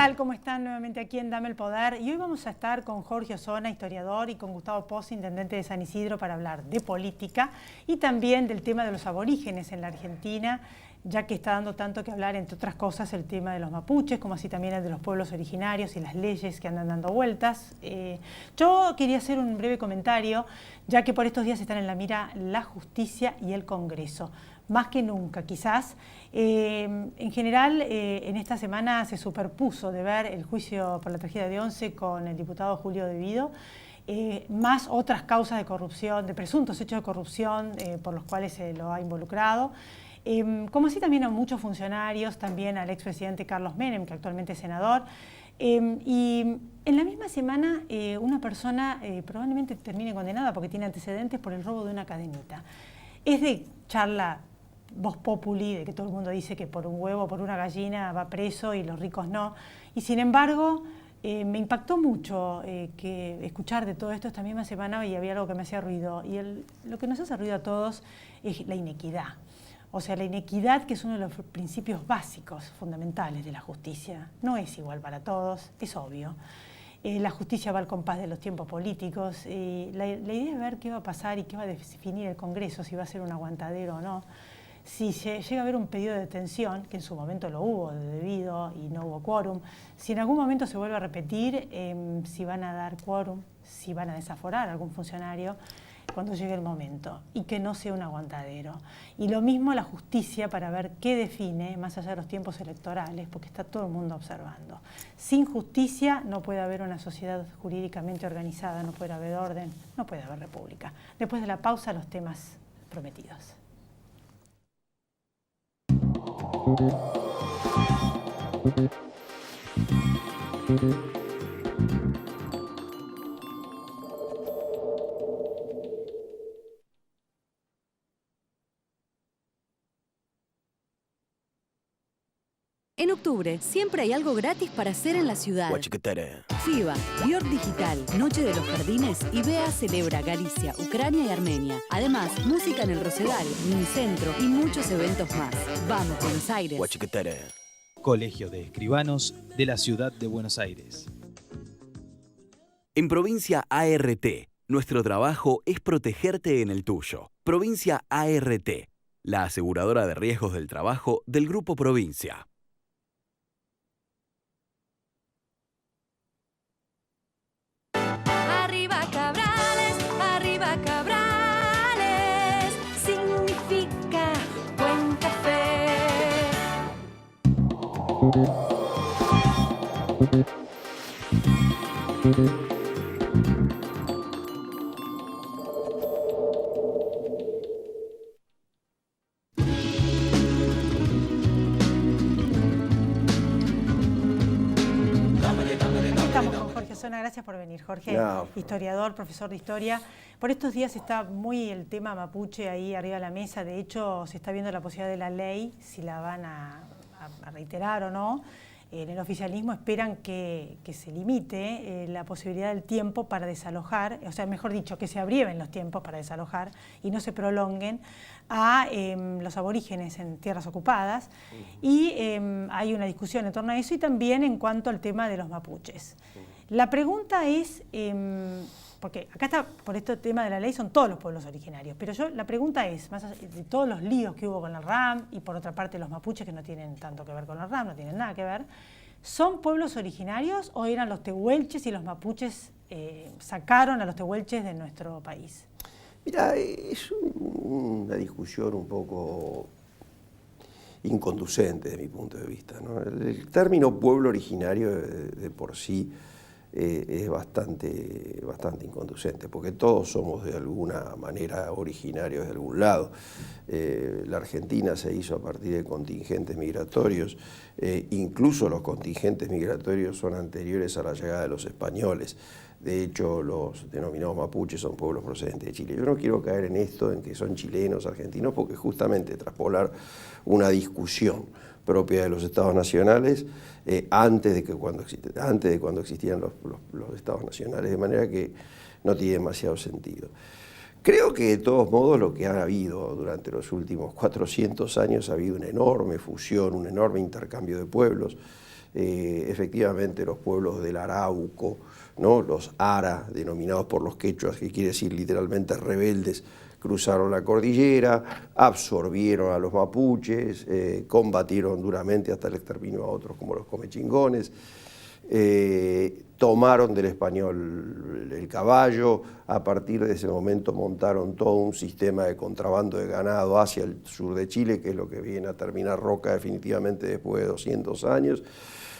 tal? ¿Cómo están? Nuevamente aquí en Dame el Poder. Y hoy vamos a estar con Jorge Osona, historiador, y con Gustavo Pozzi, intendente de San Isidro, para hablar de política y también del tema de los aborígenes en la Argentina, ya que está dando tanto que hablar, entre otras cosas, el tema de los mapuches, como así también el de los pueblos originarios y las leyes que andan dando vueltas. Yo quería hacer un breve comentario, ya que por estos días están en la mira la justicia y el Congreso. Más que nunca, quizás. En general, en esta semana se superpuso de ver el juicio por la tragedia de Once con el diputado Julio De Vido, más otras causas de corrupción, de presuntos hechos de corrupción por los cuales se lo ha involucrado. Como así también a muchos funcionarios, también al expresidente Carlos Menem, que actualmente es senador. Y en la misma semana una persona probablemente termine condenada porque tiene antecedentes por el robo de una cadenita. Es de charla voz populi, de que todo el mundo dice que por un huevo, por una gallina va preso y los ricos no. Y sin embargo, me impactó mucho que escuchar de todo esto esta misma semana, y había algo que me hacía ruido. Y lo que nos hace ruido a todos es la inequidad. O sea, la inequidad, que es uno de los principios básicos, fundamentales de la justicia. No es igual para todos, es obvio. La justicia va al compás de los tiempos políticos. La idea es ver qué va a pasar y qué va a definir el Congreso, si va a ser un aguantadero o no. Si se llega a haber un pedido de detención, que en su momento lo hubo de Vido y no hubo quórum, si en algún momento se vuelve a repetir, si van a dar quórum, si van a desaforar a algún funcionario cuando llegue el momento, y que no sea un aguantadero. Y lo mismo la justicia, para ver qué define, más allá de los tiempos electorales, porque está todo el mundo observando. Sin justicia no puede haber una sociedad jurídicamente organizada, no puede haber orden, no puede haber república. Después de la pausa, los temas prometidos. En octubre, siempre hay algo gratis para hacer en la ciudad. FIBA, Dior Digital, Noche de los Jardines y BEA celebra Galicia, Ucrania y Armenia. Además, música en el Rosedal, Minicentro y muchos eventos más. Vamos, Buenos Aires. Colegio de Escribanos de la Ciudad de Buenos Aires. En Provincia ART, nuestro trabajo es protegerte en el tuyo. Provincia ART, la aseguradora de riesgos del trabajo del Grupo Provincia. Arriba Cabrales, significa buen café. Estamos con Jorge Osona. Gracias por venir, Jorge. No. Historiador, profesor de historia. Por estos días está muy el tema mapuche ahí arriba de la mesa. De hecho, se está viendo la posibilidad de la ley, si la van a reiterar o no. En el oficialismo esperan que se limite la posibilidad del tiempo para desalojar, o sea, mejor dicho, que se abrieven los tiempos para desalojar y no se prolonguen a los aborígenes en tierras ocupadas. Y hay una discusión en torno a eso, y también en cuanto al tema de los mapuches. La pregunta es, porque acá está, por este tema de la ley, son todos los pueblos originarios, pero la pregunta es, más allá de todos los líos que hubo con el RAM, y por otra parte los mapuches, que no tienen tanto que ver con el RAM, no tienen nada que ver, ¿son pueblos originarios o eran los tehuelches y los mapuches sacaron a los tehuelches de nuestro país? Mira, es una discusión un poco inconducente desde mi punto de vista, ¿no? El término pueblo originario de por sí es bastante inconducente, porque todos somos de alguna manera originarios de algún lado. La Argentina se hizo a partir de contingentes migratorios, incluso los contingentes migratorios son anteriores a la llegada de los españoles. De hecho, los denominados mapuches son pueblos procedentes de Chile. Yo no quiero caer en esto, en que son chilenos, argentinos, porque justamente traspolar una discusión propia de los estados nacionales antes de cuando existían los estados nacionales, de manera que no tiene demasiado sentido. Creo que de todos modos lo que ha habido durante los últimos 400 años ha habido una enorme fusión, un enorme intercambio de pueblos. efectivamente los pueblos del Arauco, ¿no? Los Ara, denominados por los quechuas, que quiere decir literalmente rebeldes, cruzaron la cordillera, absorbieron a los mapuches, combatieron duramente hasta el exterminio a otros como los comechingones, tomaron del español el caballo, a partir de ese momento montaron todo un sistema de contrabando de ganado hacia el sur de Chile, que es lo que viene a terminar Roca definitivamente después de 200 años,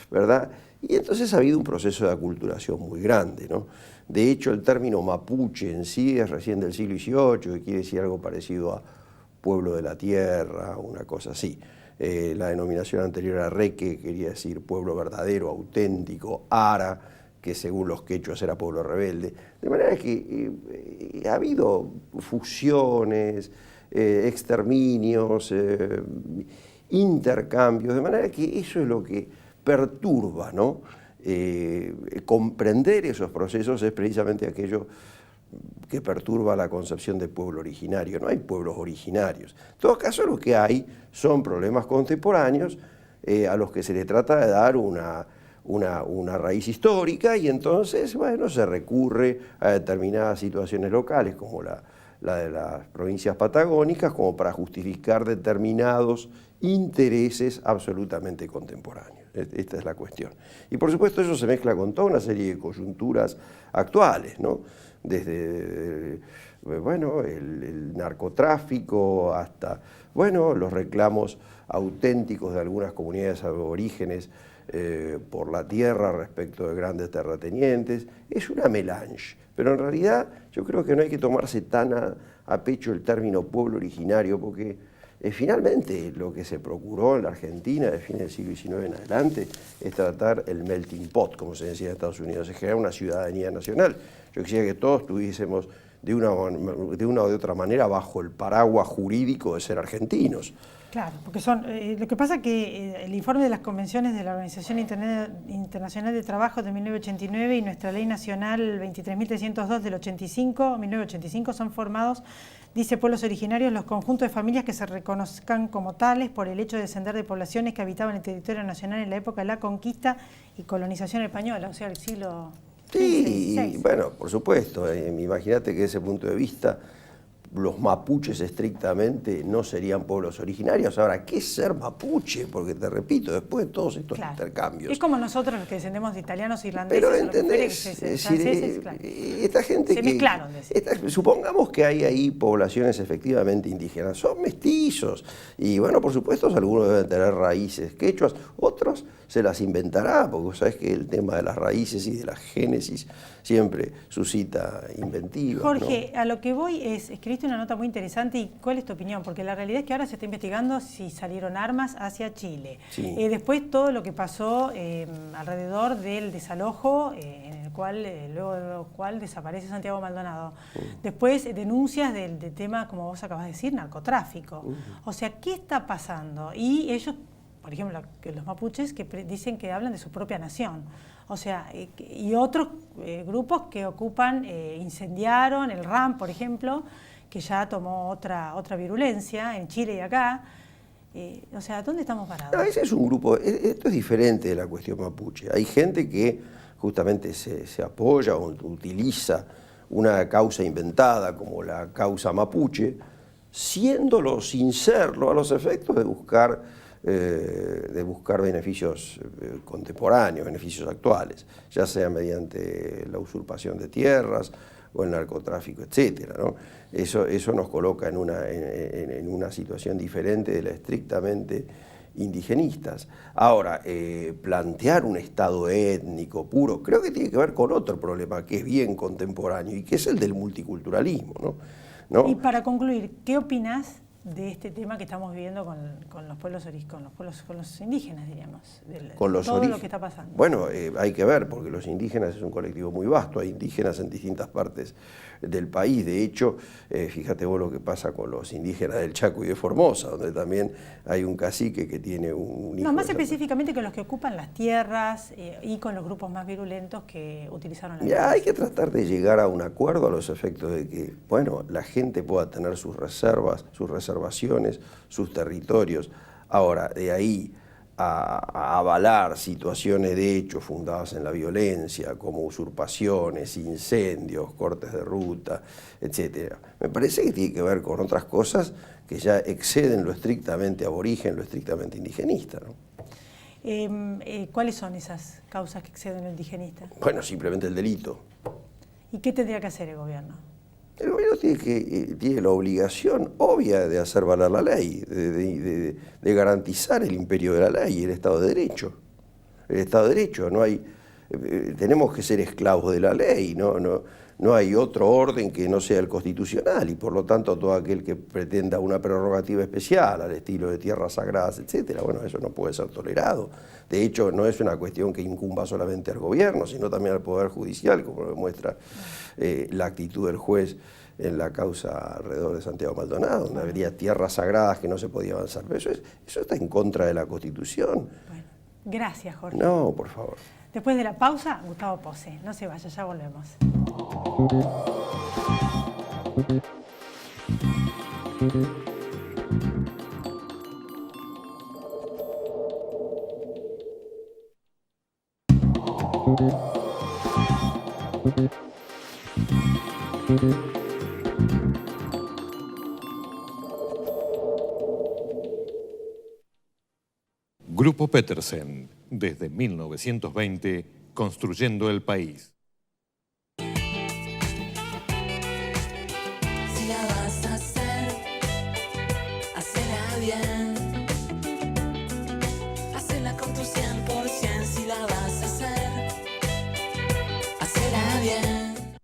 ¿verdad? Y entonces ha habido un proceso de aculturación muy grande, ¿no? De hecho, el término mapuche en sí es recién del siglo XVIII, que quiere decir algo parecido a pueblo de la tierra, una cosa así. La denominación anterior a reque quería decir pueblo verdadero, auténtico, ara, que según los quechuas era pueblo rebelde. De manera que ha habido fusiones, exterminios, intercambios, de manera que eso es lo que perturba, ¿no? Comprender esos procesos es precisamente aquello que perturba la concepción de pueblo originario. No hay pueblos originarios. En todo caso, lo que hay son problemas contemporáneos a los que se le trata de dar una raíz histórica, y entonces, bueno, se recurre a determinadas situaciones locales, como la de las provincias patagónicas, como para justificar determinados intereses absolutamente contemporáneos. Esta es la cuestión. Y por supuesto eso se mezcla con toda una serie de coyunturas actuales, ¿no? Desde, bueno, el narcotráfico hasta, bueno, los reclamos auténticos de algunas comunidades aborígenes por la tierra respecto de grandes terratenientes. Es una melange, pero en realidad yo creo que no hay que tomarse tan a pecho el término pueblo originario, porque finalmente lo que se procuró en la Argentina de fines del siglo XIX en adelante es tratar el melting pot, como se decía en Estados Unidos, es generar una ciudadanía nacional. Yo quisiera que todos estuviésemos de una o de otra manera bajo el paraguas jurídico de ser argentinos. Claro, porque lo que pasa es que el informe de las convenciones de la Organización Internacional de Trabajo de 1989 y nuestra ley nacional 23.302 del 1985 son formados, dice, pueblos originarios, los conjuntos de familias que se reconozcan como tales por el hecho de descender de poblaciones que habitaban el territorio nacional en la época de la conquista y colonización española, o sea, el siglo Sí, XVI. Bueno, por supuesto, imagínate que desde ese punto de vista los mapuches estrictamente no serían pueblos originarios. Ahora, ¿qué es ser mapuche? Porque te repito, después de todos estos intercambios. Es como nosotros los que descendemos de italianos, irlandeses, pero entendés, franceses, claro. Esta gente se mezclaron. Supongamos que hay ahí poblaciones efectivamente indígenas, son mestizos. Y bueno, por supuesto, algunos deben tener raíces quechuas, otros se las inventará, porque vos sabés que el tema de las raíces y de la génesis siempre suscita inventivas. Jorge, ¿no? a lo que voy es, escribiste una nota muy interesante, y ¿cuál es tu opinión? Porque la realidad es que ahora se está investigando si salieron armas hacia Chile. Sí. Después todo lo que pasó alrededor del desalojo, en el cual, luego de lo cual desaparece Santiago Maldonado. Después denuncias del tema, como vos acabas de decir, narcotráfico. O sea, ¿qué está pasando? Y ellos, por ejemplo, los mapuches, que dicen que hablan de su propia nación. O sea, y otros grupos que ocupan, incendiaron el RAM, por ejemplo, que ya tomó otra virulencia en Chile y acá. O sea, ¿dónde estamos parados? No, ese es un grupo, esto es diferente de la cuestión mapuche. Hay gente que justamente se apoya o utiliza una causa inventada como la causa mapuche, siéndolo sin serlo, a los efectos de buscar beneficios contemporáneos, beneficios actuales, ya sea mediante la usurpación de tierras o el narcotráfico, etcétera, ¿no? Eso nos coloca en una situación diferente de la estrictamente indigenistas. Ahora, plantear un Estado étnico puro, creo que tiene que ver con otro problema que es bien contemporáneo y que es el del multiculturalismo, ¿no? Y para concluir, ¿qué opinas de este tema que estamos viviendo con los pueblos con los indígenas, diríamos, todo lo que está pasando? Bueno, hay que ver, porque los indígenas es un colectivo muy vasto, hay indígenas en distintas partes del país. De hecho, fíjate vos lo que pasa con los indígenas del Chaco y de Formosa, donde también hay un cacique que tiene un hijo. No, más específicamente con los que ocupan las tierras y con los grupos más virulentos que utilizaron la violencia. Hay que tratar de llegar a un acuerdo a los efectos de que, bueno, la gente pueda tener sus reservas, sus reservaciones, sus territorios. Ahora, de ahí a avalar situaciones de hecho fundadas en la violencia, como usurpaciones, incendios, cortes de ruta, etc. Me parece que tiene que ver con otras cosas que ya exceden lo estrictamente aborigen, lo estrictamente indigenista, ¿no? ¿Cuáles son esas causas que exceden lo indigenista? Bueno, simplemente el delito. ¿Y qué tendría que hacer el gobierno? El gobierno tiene la obligación obvia de hacer valer la ley, de garantizar el imperio de la ley y el Estado de Derecho. El Estado de Derecho, tenemos que ser esclavos de la ley, no hay otro orden que no sea el constitucional, y por lo tanto todo aquel que pretenda una prerrogativa especial al estilo de tierras sagradas, etcétera, bueno, eso no puede ser tolerado. De hecho, no es una cuestión que incumba solamente al gobierno, sino también al Poder Judicial, como demuestra la actitud del juez en la causa alrededor de Santiago Maldonado, donde habría tierras sagradas que no se podía avanzar. Pero eso está en contra de la Constitución. Bueno, gracias, Jorge. No, por favor. Después de la pausa, Gustavo Posse. No se vaya, ya volvemos. Grupo Petersen, desde 1920, construyendo el país. Si la vas a hacer, hacela bien. Hacela con tu 100%. Si la vas a hacer, hacela bien.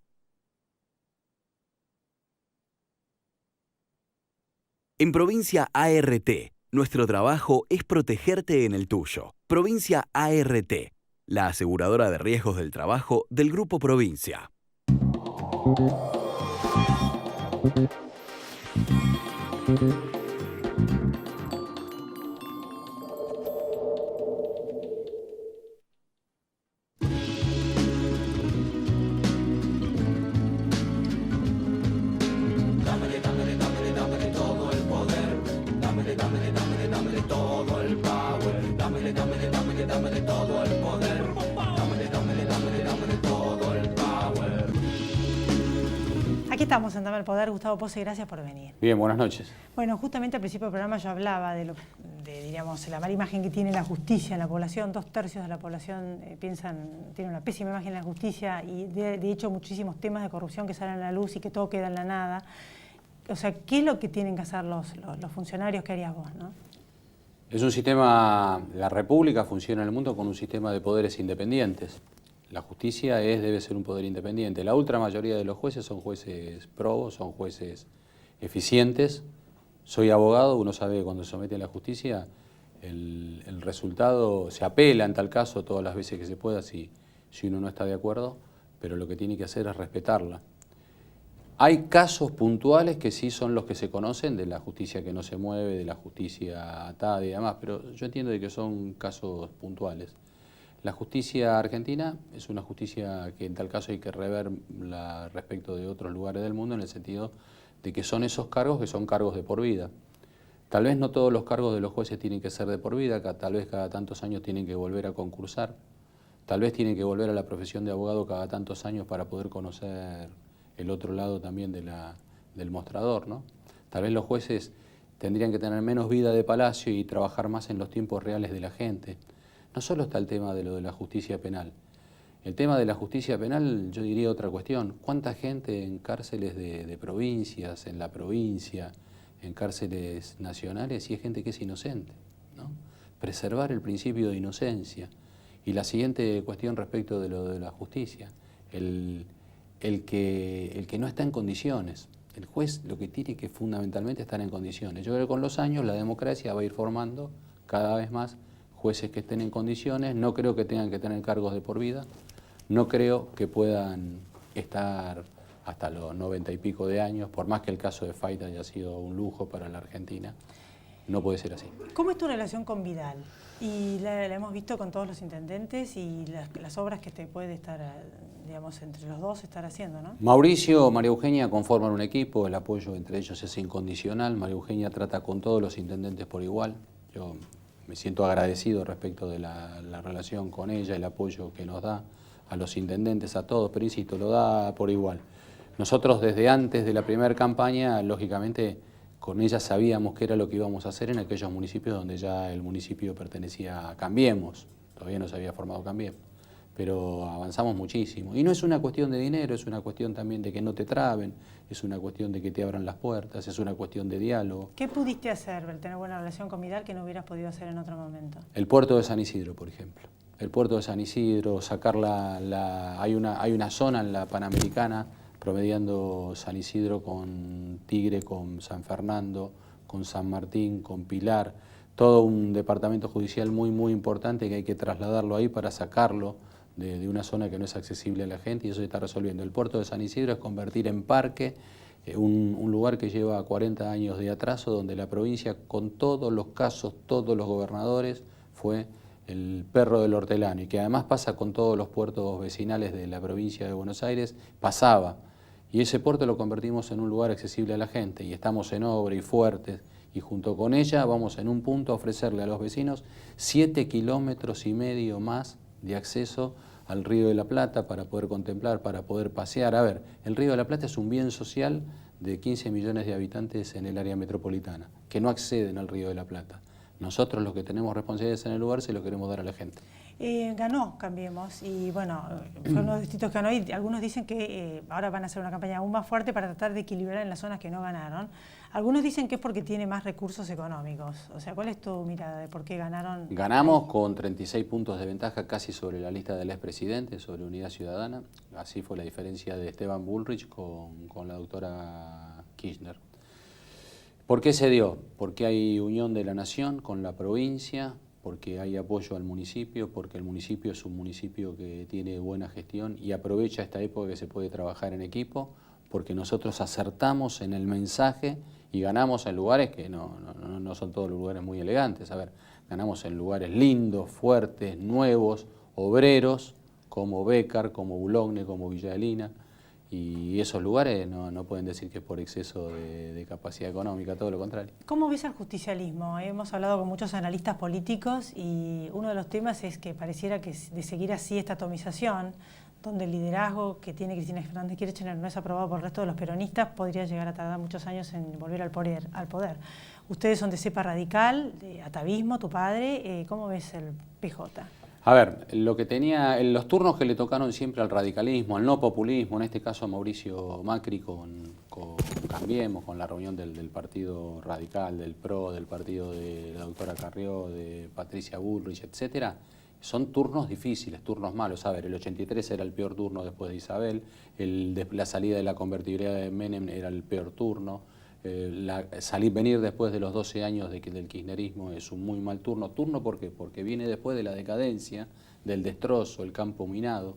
En Provincia ART, nuestro trabajo es protegerte en el tuyo. Provincia ART, la aseguradora de riesgos del trabajo del Grupo Provincia. Aquí estamos en Dame el Poder. Gustavo Posse, gracias por venir. Bien, buenas noches. Bueno, justamente al principio del programa yo hablaba de diríamos, la mala imagen que tiene la justicia en la población. 2/3 de la población tiene una pésima imagen en la justicia y de hecho muchísimos temas de corrupción que salen a la luz y que todo queda en la nada. O sea, ¿qué es lo que tienen que hacer los funcionarios? ¿Qué harías vos, no? Es un sistema, la República funciona en el mundo con un sistema de poderes independientes. La justicia debe ser un poder independiente. La ultra mayoría de los jueces son jueces probos, son jueces eficientes. Soy abogado, uno sabe que cuando se somete a la justicia el resultado se apela en tal caso todas las veces que se pueda si uno no está de acuerdo, pero lo que tiene que hacer es respetarla. Hay casos puntuales que sí son los que se conocen de la justicia que no se mueve, de la justicia atada y demás, pero yo entiendo de que son casos puntuales. La justicia argentina es una justicia que en tal caso hay que reverla respecto de otros lugares del mundo en el sentido de que son esos cargos que son cargos de por vida. Tal vez no todos los cargos de los jueces tienen que ser de por vida, tal vez cada tantos años tienen que volver a concursar, tal vez tienen que volver a la profesión de abogado cada tantos años para poder conocer el otro lado también del mostrador, ¿no? Tal vez los jueces tendrían que tener menos vida de palacio y trabajar más en los tiempos reales de la gente. No solo está el tema de lo de la justicia penal. El tema de la justicia penal, yo diría otra cuestión. ¿Cuánta gente en cárceles de provincias, en la provincia, en cárceles nacionales, y hay gente que es inocente, ¿no? Preservar el principio de inocencia. Y la siguiente cuestión respecto de lo de la justicia, el que no está en condiciones. El juez lo que tiene que fundamentalmente estar en condiciones. Yo creo que con los años la democracia va a ir formando cada vez más jueces que estén en condiciones. No creo que tengan que tener cargos de por vida. No creo que puedan estar hasta los 90 y pico de años, por más que el caso de Faita haya sido un lujo para la Argentina. No puede ser así. ¿Cómo es tu relación con Vidal? Y la hemos visto con todos los intendentes y las obras que te puede estar, digamos, entre los dos estar haciendo, ¿no? Mauricio, María Eugenia conforman un equipo, el apoyo entre ellos es incondicional. María Eugenia trata con todos los intendentes por igual. Yo me siento agradecido respecto de la relación con ella, el apoyo que nos da a los intendentes, a todos, pero insisto, lo da por igual. Nosotros desde antes de la primera campaña, lógicamente, con ella sabíamos qué era lo que íbamos a hacer en aquellos municipios donde ya el municipio pertenecía a Cambiemos, todavía no se había formado Cambiemos, pero avanzamos muchísimo. Y no es una cuestión de dinero, es una cuestión también de que no te traben, es una cuestión de que te abran las puertas, es una cuestión de diálogo. ¿Qué pudiste hacer, el tener buena relación con Vidal, que no hubieras podido hacer en otro momento? El puerto de San Isidro, por ejemplo. El puerto de San Isidro, sacar hay una zona en la Panamericana promediando San Isidro con Tigre, con San Fernando, con San Martín, con Pilar, todo un departamento judicial muy importante que hay que trasladarlo ahí para sacarlo de una zona que no es accesible a la gente, y eso se está resolviendo. El puerto de San Isidro es convertir en parque un lugar que lleva 40 años de atraso, donde la provincia, con todos los casos, todos los gobernadores, fue el perro del hortelano, y que además pasa con todos los puertos vecinales de la provincia de Buenos Aires, pasaba. Y ese puerto lo convertimos en un lugar accesible a la gente, y estamos en obra y fuertes, y junto con ella vamos en un punto a ofrecerle a los vecinos 7,5 kilómetros más de acceso al Río de la Plata para poder contemplar, para poder pasear. A ver, el Río de la Plata es un bien social de 15 millones de habitantes en el área metropolitana, que no acceden al Río de la Plata. Nosotros, los que tenemos responsabilidades en el lugar, se lo queremos dar a la gente. Ganó Cambiemos, y bueno, fue uno de los distritos que ganó, y algunos dicen que ahora van a hacer una campaña aún más fuerte para tratar de equilibrar en las zonas que no ganaron. Algunos dicen que es porque tiene más recursos económicos. O sea, ¿cuál es tu mirada de por qué ganaron? Ganamos con 36 puntos de ventaja casi sobre la lista del expresidente, sobre Unidad Ciudadana. Así fue la diferencia de Esteban Bullrich con la doctora Kirchner. ¿Por qué se dio? Porque hay unión de la nación con la provincia, porque hay apoyo al municipio, porque el municipio es un municipio que tiene buena gestión y aprovecha esta época que se puede trabajar en equipo, porque nosotros acertamos en el mensaje y ganamos en lugares que no son todos los lugares muy elegantes. A ver, ganamos en lugares lindos, fuertes, nuevos, obreros, como Bécar, como Boulogne, como Villa Adelina. Y esos lugares no pueden decir que es por exceso de capacidad económica, todo lo contrario. ¿Cómo ves al justicialismo? Hemos hablado con muchos analistas políticos y uno de los temas es que pareciera que de seguir así esta atomización, donde el liderazgo que tiene Cristina Fernández de Kirchner no es aprobado por el resto de los peronistas, podría llegar a tardar muchos años en volver al poder. Ustedes son de cepa radical, de atavismo, tu padre. ¿Cómo ves el PJ? A ver, lo que tenía, en los turnos que le tocaron siempre al radicalismo, al no populismo, en este caso a Mauricio Macri con Cambiemos, con la reunión del Partido Radical, del PRO, del partido de la doctora Carrió, de Patricia Bullrich, etcétera, son turnos difíciles, turnos malos. A ver, el 83 era el peor turno después de Isabel, la salida de la convertibilidad de Menem era el peor turno, venir después de los 12 años del kirchnerismo es un muy mal turno. ¿Turno por qué? Porque viene después de la decadencia, del destrozo, el campo minado.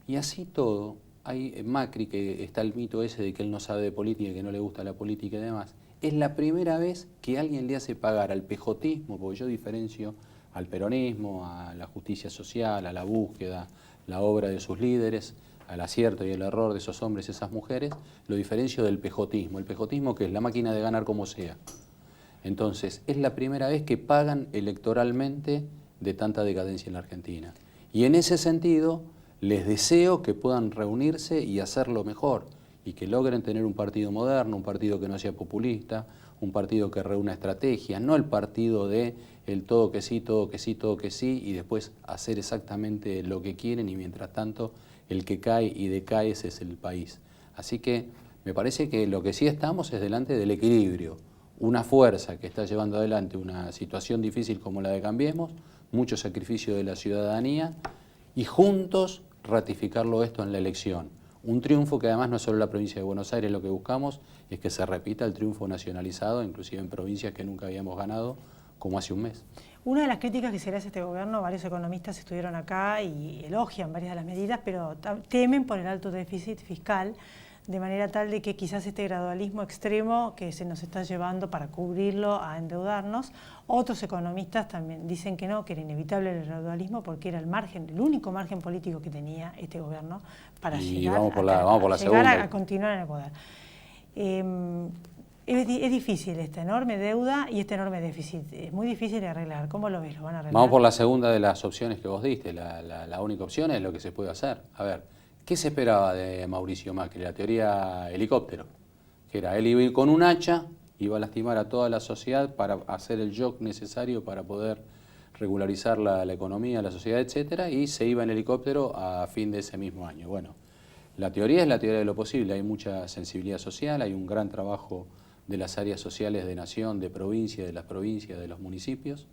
Y así todo, hay Macri, que está el mito ese de que él no sabe de política, que no le gusta la política y demás. Es la primera vez que alguien le hace pagar al pejotismo, porque yo diferencio al peronismo, a la justicia social, a la búsqueda, la obra de sus líderes, al acierto y el error de esos hombres y esas mujeres, lo diferencio del pejotismo. El pejotismo, que es la máquina de ganar como sea. Entonces, es la primera vez que pagan electoralmente de tanta decadencia en la Argentina. Y en ese sentido, les deseo que puedan reunirse y hacerlo mejor, y que logren tener un partido moderno, un partido que no sea populista, un partido que reúna estrategias, no el partido de el todo que sí, todo que sí, todo que sí, y después hacer exactamente lo que quieren, y mientras tanto el que cae y decae ese es el país. Así que me parece que lo que sí estamos es delante del equilibrio, una fuerza que está llevando adelante una situación difícil como la de Cambiemos, mucho sacrificio de la ciudadanía, y juntos ratificarlo esto en la elección. Un triunfo que además no es solo la provincia de Buenos Aires, lo que buscamos es que se repita el triunfo nacionalizado, inclusive en provincias que nunca habíamos ganado, como hace un mes. Una de las críticas que se le hace a este gobierno, varios economistas estuvieron acá y elogian varias de las medidas, pero temen por el alto déficit fiscal, de manera tal de que quizás este gradualismo extremo que se nos está llevando para cubrirlo a endeudarnos. Otros economistas también dicen que no, que era inevitable el gradualismo porque era el único margen político que tenía este gobierno para llegar a continuar en el poder. Es difícil esta enorme deuda y este enorme déficit. Es muy difícil de arreglar. ¿Cómo lo ves? ¿Lo van a arreglar? Vamos por la segunda de las opciones que vos diste. La única opción es lo que se puede hacer. A ver, ¿qué se esperaba de Mauricio Macri? La teoría helicóptero, que era él iba a ir con un hacha, iba a lastimar a toda la sociedad para hacer el shock necesario para poder regularizar la economía, la sociedad, etcétera, y se iba en helicóptero a fin de ese mismo año. Bueno, la teoría es la teoría de lo posible. Hay mucha sensibilidad social, hay un gran trabajo de las áreas sociales de nación, de provincia, de las provincias, de los municipios.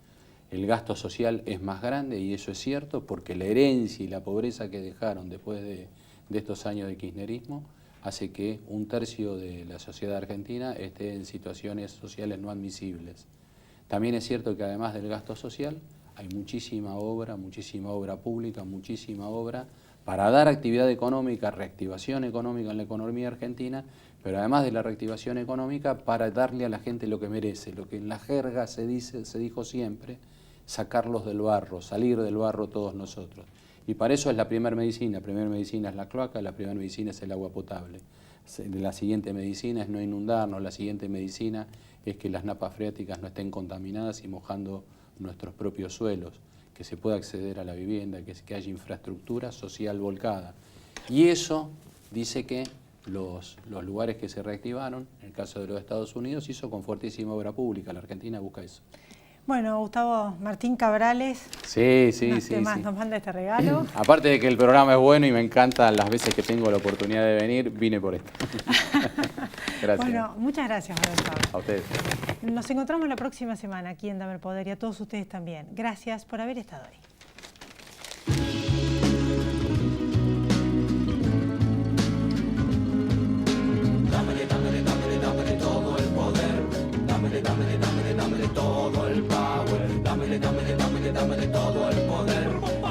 El gasto social es más grande y eso es cierto porque la herencia y la pobreza que dejaron después de estos años de kirchnerismo hace que un tercio de la sociedad argentina esté en situaciones sociales no admisibles. También es cierto que además del gasto social hay muchísima obra pública, muchísima obra para dar actividad económica, reactivación económica en la economía argentina, pero además de la reactivación económica, para darle a la gente lo que merece, lo que en la jerga se dijo siempre, sacarlos del barro, salir del barro todos nosotros. Y para eso es la primera medicina es la cloaca, la primera medicina es el agua potable. La siguiente medicina es no inundarnos, la siguiente medicina es que las napas freáticas no estén contaminadas y mojando nuestros propios suelos, que se pueda acceder a la vivienda, que haya infraestructura social volcada. Y eso dice que los lugares que se reactivaron, en el caso de los Estados Unidos, hizo con fuertísima obra pública. La Argentina busca eso. Bueno, Gustavo Martín Cabrales, nos manda este regalo. Aparte de que el programa es bueno y me encanta las veces que tengo la oportunidad de venir, vine por esto. Gracias. Bueno, muchas gracias, Gustavo. A ustedes. Nos encontramos la próxima semana aquí en Dame el Poder y a todos ustedes también. Gracias por haber estado ahí. Dámele todo el poder, dámele todo el power, dámele todo el poder.